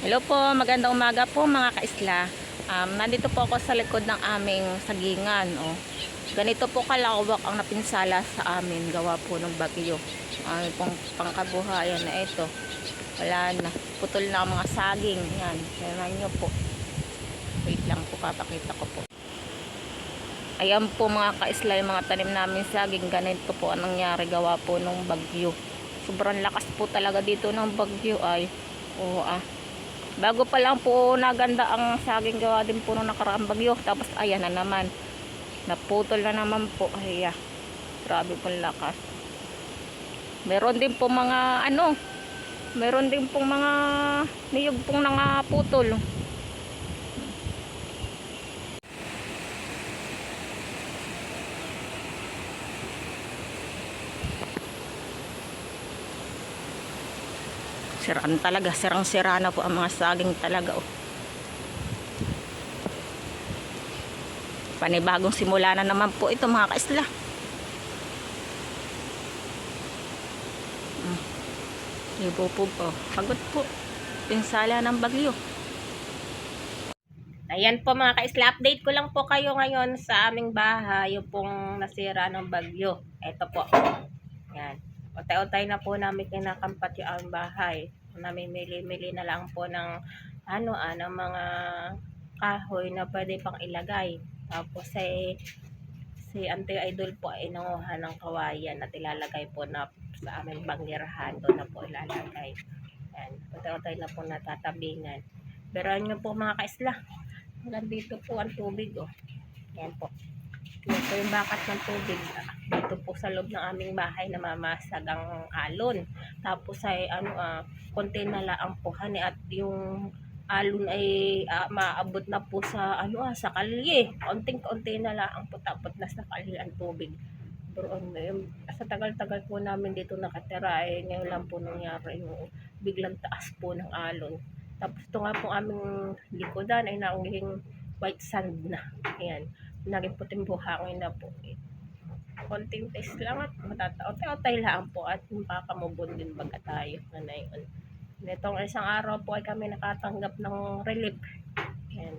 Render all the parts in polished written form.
Hello po, magandang umaga po mga kaisla. Nandito po ako sa likod ng aming sagingan. Ganito po kalawak ang napinsala sa amin gawa po ng bagyo. Pong pangkabuhayan na ito. Wala na, putol na ang mga saging. Yan, tingnan nyo po. Wait lang po, papakita ko po. Ayan po mga kaisla, yung mga tanim namin saging. Ganito po ang nangyari gawa po ng bagyo. Sobrang lakas po talaga dito ng bagyo ay. Bago pa lang po naganda ang saging gawa din po nung nakaraang bagyo. Tapos ayan na naman. Naputol na naman po. Ay, grabe po lakas. Meron din po mga meron din po mga niyog pong nangaputol. Siraan talaga, sirang-sira na po ang mga saging talaga. Panibagong simula na naman po ito mga kaisla. Ibupog pagod po. Pinsala ng bagyo. Ayan po mga kaisla, update ko lang po kayo ngayon sa aming bahay, yung pong nasira ng bagyo. Ito po. Yan. Utay-utay na po namin kinakampat yung aming bahay. Namimili-mili na lang po ng ng mga kahoy na pwede pang ilagay. Tapos si Auntie Idol po ay nanguha ng kawayan at ilalagay po na sa aming bangyerahan. Doon na po ilalagay. Yan. Utay-utay na po natatabingan. Pero nyo po mga kaisla, hanggang dito po ang tubig. Yan po. Yan po yung bakat ng tubig. Dito po sa loob ng aming bahay namamasag ang alon. Tapos ay konti na lang po hani at yung alon ay maabot na po sa sa kalye. Konting-konti na lang po tapos na sa kalye ang tubig. Pero sa tagal-tagal po namin dito nakatira ngayon lang po nangyari yung biglang taas po ng alon. Tapos ito nga po aming likodan ay naging white sand na. Ayan. Naging puting buhangin na po. Konting test lang at matataot-taotay lang po at makakamubon din baga tayo na yun. Nitong isang araw po ay kami nakatanggap ng relief. Yan.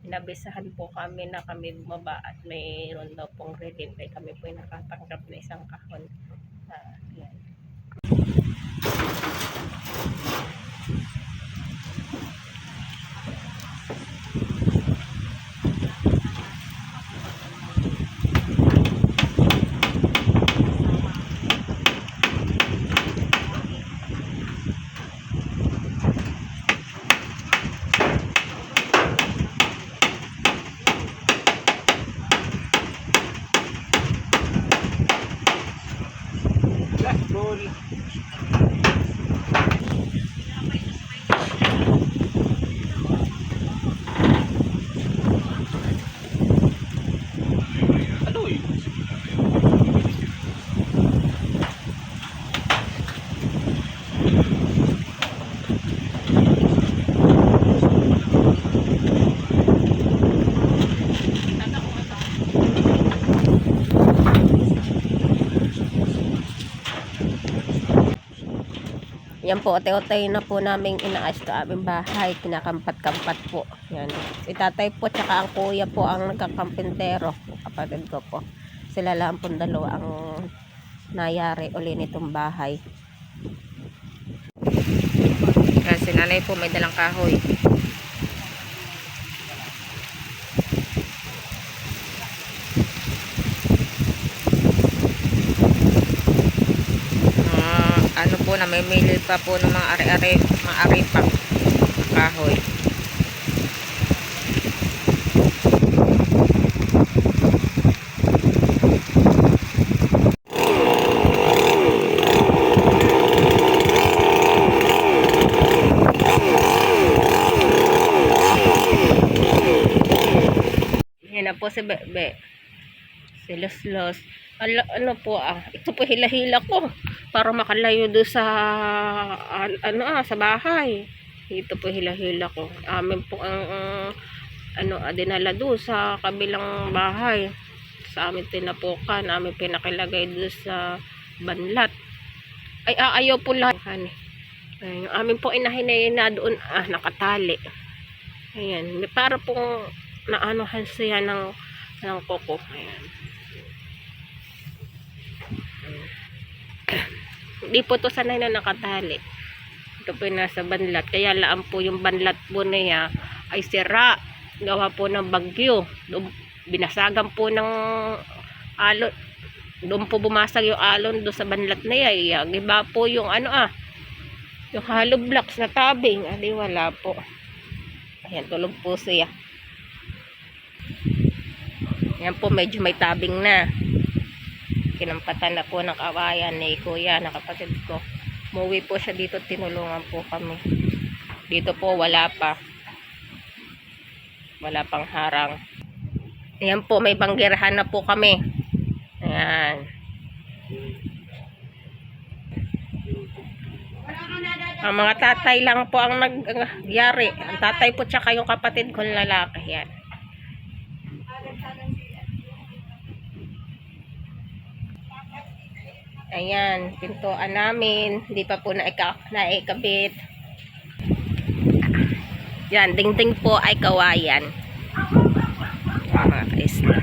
Inabisahan po kami na kami bumaba at mayroon daw pong relief ay kami po ay nakatanggap na isang kahon. Yan. Yan po, otay-otay na po namin inaayos sa aming bahay. Kinakampat-kampat po. Yan. Si tatay po, tsaka ang kuya po ang nagkakampintero. Kapatid ko po. Sila lang po dalawa ang nayari uli nitong bahay. Yan, si nanay po may dalang kahoy. Po na may mili pa po ng mga ari-ari pang kahoy. Yan na po si Bebe. Si Los. Ano po ito po hila-hila ko para makalayo do sa sa bahay. Ito po hila-hila ko. Amin po ang dinala do sa kabilang bahay. Sa amin tinapukan, amin pinakilagay do sa banlat. Ay ayaw po lahat. Ayan, yung amin po inahinay na doon, nakatali. Ayan, may para pong naanohan siya ng koko. Ayan. Hindi po to sanay na nakatali. Ito po yung nasa banlat. Kaya laan po yung banlat po niya ay sira. Gawa po ng bagyo. Binasagan po ng alon. Doon po bumasag yung alon doon sa banlat na yan. Iba po yung yung hollow blocks na tabing. Adi wala po. Ayan, tulog po siya. Ayan po, medyo may tabing na. Kinampatan na po ng kawayan ni kuya, na kapatid ko. Umuwi po siya dito, tinulungan po kami. Dito po wala pa. Wala pang harang. Ayan po, may banggirahan na po kami. Ayan. Ang mga tatay lang po ang nagyari. Ang tatay po tsaka yung kapatid kong lalaki. Yan. Ayan, pintuan namin. Hindi pa po naikabit. Yan, dingding po ay kawayan. Mga kaisla.